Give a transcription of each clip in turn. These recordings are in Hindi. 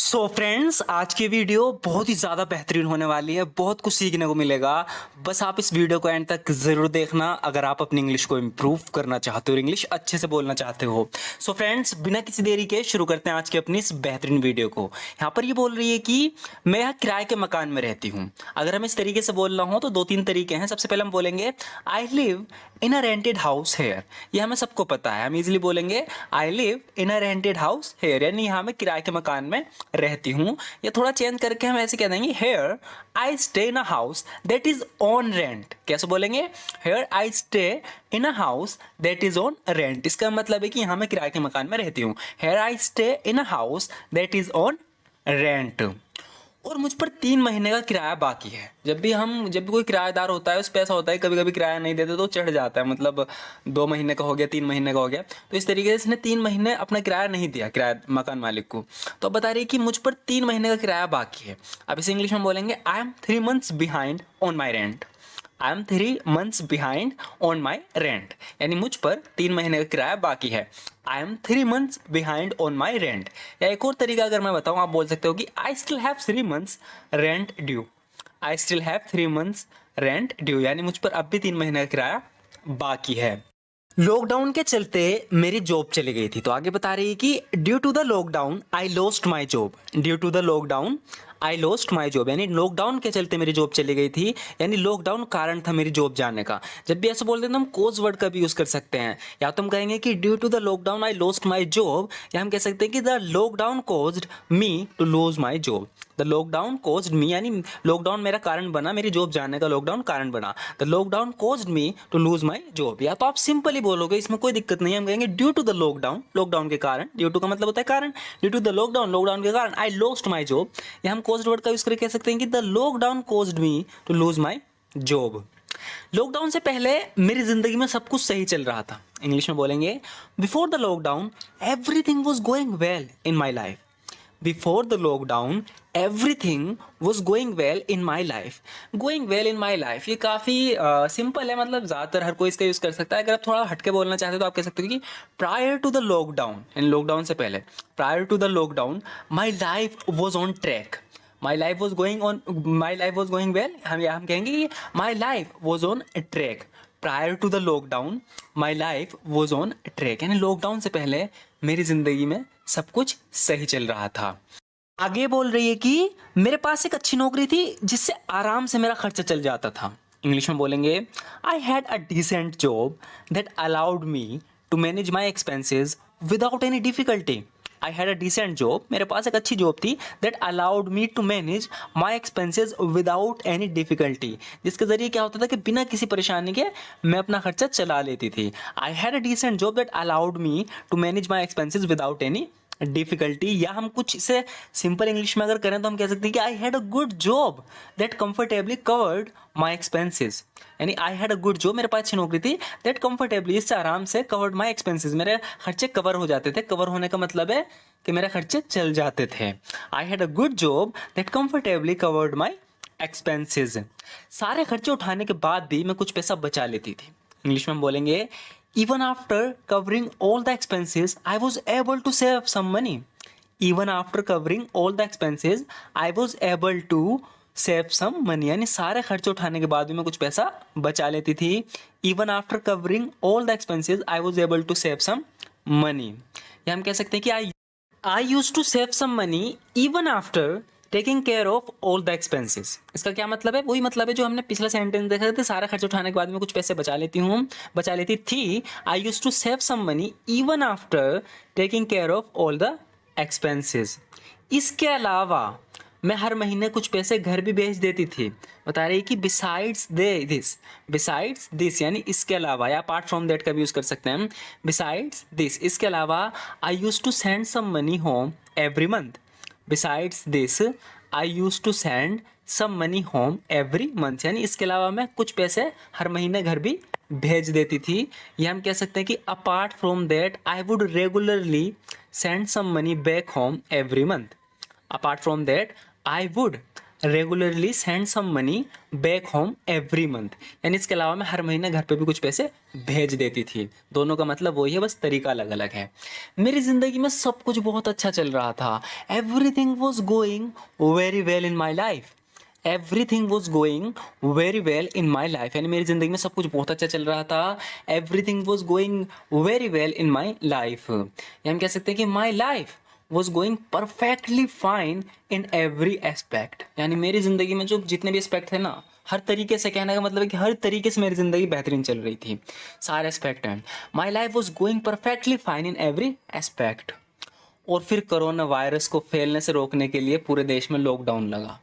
सो फ्रेंड्स, आज की वीडियो बहुत ही ज़्यादा बेहतरीन होने वाली है। बहुत कुछ सीखने को मिलेगा। बस आप इस वीडियो को एंड तक ज़रूर देखना अगर आप अपनी इंग्लिश को इम्प्रूव करना चाहते हो और इंग्लिश अच्छे से बोलना चाहते हो। सो फ्रेंड्स, बिना किसी देरी के शुरू करते हैं आज की अपनी इस बेहतरीन वीडियो को। यहाँ पर ये बोल रही है कि मैं यहाँ किराए के मकान में रहती हूँ। अगर हम इस तरीके से बोलना हो तो दो तीन तरीके हैं। सबसे पहले हम बोलेंगे I live in a rented house here. ये हमें सबको पता है, हम इजीली बोलेंगे I live in a rented house here, यानी यहाँ मैं किराए के मकान में रहती हूँ। या थोड़ा चेंज करके हम ऐसे कह देंगे here I stay in a house that is on rent. कैसे बोलेंगे? Here I stay in a house that is on rent. इसका मतलब है कि यहाँ मैं किराए के मकान में रहती हूँ। Here I stay in a house that is on rent. और मुझ पर 3 महीने का किराया बाकी है। जब भी कोई किराएदार होता है, उस पे ऐसा होता है कभी कभी किराया नहीं देते तो चढ़ जाता है। मतलब 2 महीने का हो गया, 3 महीने का हो गया, तो इस तरीके से इसने 3 महीने अपना किराया नहीं दिया किराया मकान मालिक को। तो अब बता रही है कि मुझ पर 3 महीने का किराया बाकी है। अब इसे इंग्लिश में बोलेंगे I am 3 months behind on my rent. I am 3 months behind on my rent, यानी मुझ पर 3 महीने का किराया बाकी है। I am 3 months behind on my rent. या एक और तरीका अगर मैं बताऊं, आप बोल सकते हो कि I still have 3 months rent due. I still have 3 months rent due, यानी मुझ पर अब भी 3 महीने का किराया बाकी है। लॉकडाउन के चलते मेरी जॉब चली गई थी। तो आगे बता रही है कि due to the lockdown I lost my job. Due to the lockdown I lost my job, यानी लॉकडाउन के चलते मेरी जॉब चली गई थी, यानी लॉकडाउन कारण था मेरी जॉब जाने का। जब भी ऐसे बोलते हैं तो हम कोज वर्ड का भी यूज़ कर सकते हैं। या तो हम कहेंगे कि due to the lockdown I lost my job, या हम कह सकते हैं कि the lockdown caused me to lose my job. The lockdown caused me, यानी लॉकडाउन मेरा कारण बना, मेरी जॉब जाने का लॉकडाउन कारण बना। The lockdown caused me to lose my job. या तो आप सिंपली बोलोगे, इसमें कोई दिक्कत नहीं है। हम कहेंगे due to the lockdown, lockdown के कारण। ड्यू टू का मतलब होता है कारण। Due to the lockdown, lockdown के कारण आई लॉस्ट माई जॉब। या हम कॉज्ड वर्ड का यूज करके कह सकते हैं कि the lockdown caused me to lose my job. Lockdown से पहले मेरी जिंदगी में सब कुछ सही चल रहा था। इंग्लिश में बोलेंगे before the lockdown everything was going well in my life. Before the lockdown everything was going well in my life. Going well in my life ये काफ़ी सिंपल है, मतलब ज़्यादातर हर कोई इसका यूज़ कर सकता है। अगर आप थोड़ा हटके बोलना चाहते हो तो आप कह सकते हो कि प्रायर टू द लॉकडाउन, इन लॉकडाउन से पहले, prior to the lockdown my life was on track. My life was going well. हम कहेंगे कि my life was on track. Prior to the lockdown my life was on track, यानी लॉकडाउन से पहले मेरी जिंदगी में सब कुछ सही चल रहा था। आगे बोल रही है कि मेरे पास एक अच्छी नौकरी थी जिससे आराम से मेरा खर्चा चल जाता था। इंग्लिश में बोलेंगे I had a decent job that allowed me to manage my expenses without any difficulty. I had a decent job, मेरे पास एक अच्छी जॉब थी, that allowed me to manage my expenses without any difficulty, जिसके जरिए क्या होता था कि बिना किसी परेशानी के मैं अपना खर्चा चला लेती थी। I had a decent job that allowed me to manage my expenses without any difficulty. या हम कुछ इसे सिंपल इंग्लिश में अगर करें तो हम कह सकते हैं कि I had a good job that comfortably covered my expenses. यानी I had a good job, मेरे पास अच्छी नौकरी थी, दैट कंफर्टेबली, इससे आराम से, कवर्ड माई एक्सपेंसेस, मेरे खर्चे कवर हो जाते थे। कवर होने का मतलब है कि मेरे खर्चे चल जाते थे। आई had a good job that comfortably covered my expenses. सारे खर्चे उठाने के बाद भी मैं कुछ पैसा बचा लेती थी। इंग्लिश में हम बोलेंगे even after covering all the expenses I was able to save some money. Even after covering all the expenses I was able to save some money, यानी सारे खर्चे उठाने के बाद भी मैं कुछ पैसा बचा लेती थी। Even after covering all the expenses I was able to save some money, या हम कह सकते हैं कि I used to save some money even after taking care of all the expenses. इसका क्या मतलब है? वही मतलब है जो हमने पिछला सेंटेंस देखा था, सारा खर्च उठाने के बाद में कुछ पैसे बचा लेती थी। I use to save some money even after taking care of all the expenses. इसके अलावा मैं हर महीने कुछ पैसे घर भी भेज देती थी। बता रही कि बिसाइड्स दिस, यानी इसके अलावा, या अपार्ट फ्रॉम दैट का भी यूज कर सकते हैं हम। बिसाइड्स दिस, इसके अलावा I use to send some money home every month. Besides this, I used to send some money home every month, यानी इसके अलावा मैं कुछ पैसे हर महीने घर भी भेज देती थी। या हम कह सकते हैं कि apart from that, I would regularly send some money back home every month. Apart from that, I would, regularly send some money back home every month, यानी इसके अलावा मैं हर महीने घर पे भी कुछ पैसे भेज देती थी। दोनों का मतलब वही है, बस तरीका अलग अलग है। मेरी ज़िंदगी में सब कुछ बहुत अच्छा चल रहा था। Everything was going very well in my life. Everything was going very well in my life, यानी मेरी ज़िंदगी में सब कुछ बहुत अच्छा चल रहा था। Everything was going very well in my life, या हम कह सकते हैं कि my life was going perfectly fine in every aspect, यानी मेरी ज़िंदगी में जो जितने भी एस्पेक्ट थे ना, हर तरीके से, कहने का मतलब है कि हर तरीके से मेरी ज़िंदगी बेहतरीन चल रही थी, सारे एस्पेक्ट हैं। माई life was going perfectly fine in every aspect. और फिर कोरोना वायरस को फैलने से रोकने के लिए पूरे देश में लॉकडाउन लगा।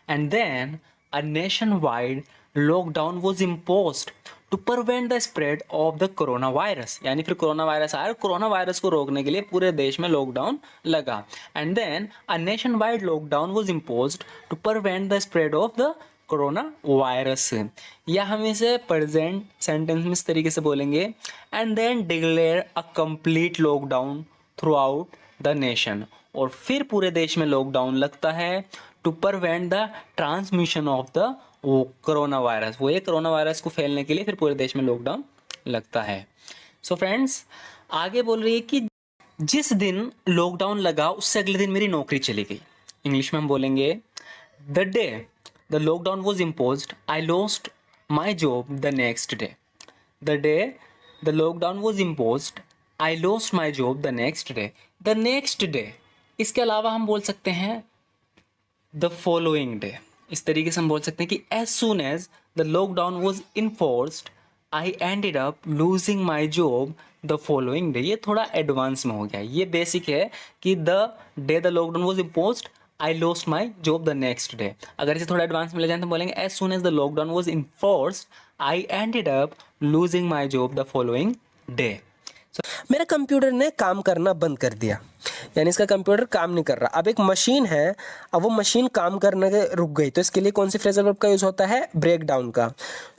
And then a nationwide lockdown was imposed to prevent the spread of the coronavirus, यानी फिर कोरोना वायरस आया और कोरोना वायरस को रोकने के लिए पूरे देश में लॉकडाउन लगा। And then a nationwide lockdown was imposed to prevent the spread of the corona virus, या हम इसे प्रेजेंट सेंटेंस में इस तरीके से बोलेंगे, and then declare a complete lockdown through the nation, और फिर पूरे देश में लॉकडाउन लगता है to prevent the transmission of the corona virus, वो ये कोरोना वायरस को फैलने के लिए फिर पूरे देश में लॉकडाउन लगता है। सो फ्रेंड्स, आगे बोल रही है कि जिस दिन लॉकडाउन लगा उससे अगले दिन मेरी नौकरी चली गई। इंग्लिश में हम बोलेंगे the day the lockdown was imposed I lost my job the next day. The day the lockdown was imposed I lost my job the next day. The next day, इसके अलावा हम बोल सकते हैं द फॉलोइंग डे। इस तरीके से हम बोल सकते हैं कि as soon as the lockdown was enforced I ended up losing my job the following day. ये थोड़ा एडवांस में हो गया। ये बेसिक है कि the day the lockdown was imposed I lost my job the next day. अगर इसे थोड़ा एडवांस में ले जाए तो बोलेंगे as soon as the lockdown was enforced I ended up losing my job the following day. मेरा कंप्यूटर ने काम करना बंद कर दिया, यानी इसका कंप्यूटर काम नहीं कर रहा। अब एक मशीन है, अब वो मशीन काम करने के रुक गई, तो इसके लिए कौन सी फ्रेजल वर्ब का यूज़ होता है? ब्रेक डाउन का।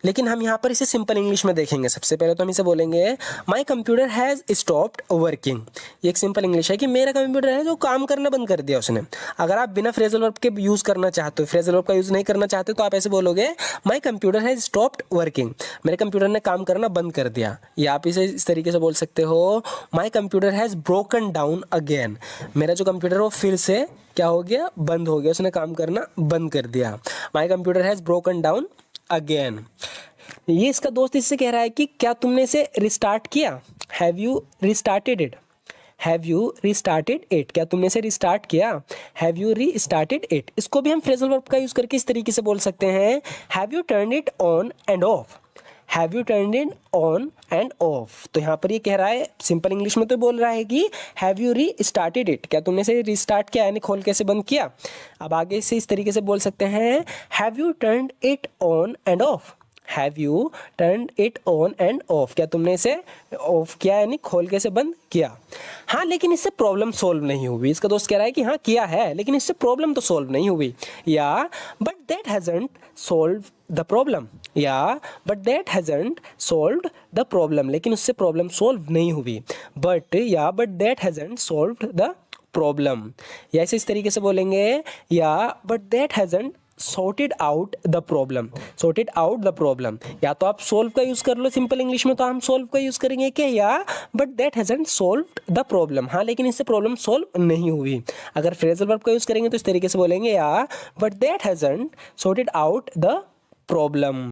लेकिन हम यहाँ पर इसे सिंपल इंग्लिश में देखेंगे। सबसे पहले तो हम इसे बोलेंगे my computer has stopped working. ये एक सिंपल इंग्लिश है कि मेरा कंप्यूटर है जो काम करना बंद कर दिया उसने। अगर आप बिना फ्रेजल वर्ब के यूज़ करना चाहते हो, फ्रेजल वर्ब का यूज़ नहीं करना चाहते, तो आप ऐसे बोलोगे my computer has stopped working, मेरे कंप्यूटर ने काम करना बंद कर दिया। या आप इसे इस तरीके से बोल सकते हो my computer has broken down again, मेरा जो कंप्यूटर वो फिर से क्या हो गया? बंद हो गया, उसने काम करना बंद कर दिया। My computer has broken down again. ये इसका दोस्त इससे कह रहा है कि क्या तुमने इसे रिस्टार्ट किया? Have you restarted it? Have you restarted it? क्या तुमने इसे रिस्टार्ट किया? Have you restarted it? इसको भी हम फ्रेजल वर्ब का यूज़ करके इस तरीके से बोल सकते हैं have U turn it on end of. Have U turn it on end of. तो यहाँ पर ये कह रहा है सिंपल इंग्लिश में तो बोल रहा है कि हैव यू रीस्टार्टेड इट? क्या तुमने इसे रिस्टार्ट किया, यानी खोल के इसे बंद किया? अब आगे से इस तरीके से बोल सकते हैं have U turn it on end of. Have U turn it on end of? क्या तुमने इसे ऑफ किया, यानी खोल के इसे बंद किया? हाँ, लेकिन इससे प्रॉब्लम सॉल्व नहीं हुई। इसका दोस्त कह रहा है कि हाँ किया है, लेकिन इससे प्रॉब्लम तो सॉल्व नहीं हुई। या but that hasn't solve the problem, या but that hasn't solved the problem, लेकिन उससे प्रॉब्लम सॉल्व नहीं हुई। बट या but that hasn't solved the problem, या इसे इस तरीके से बोलेंगे या but that hasn't sorted out the problem. Sorted out the problem, या तो आप सोल्व का यूज़ कर लो सिंपल इंग्लिश में, तो हम सोल्व का यूज़ करेंगे क्या? या but that hasn't solved the problem, हाँ लेकिन इससे प्रॉब्लम सॉल्व नहीं हुई। अगर फ्रेजल वर्ब का यूज़ करेंगे तो इस तरीके से बोलेंगे या but that hasn't sorted out the problem.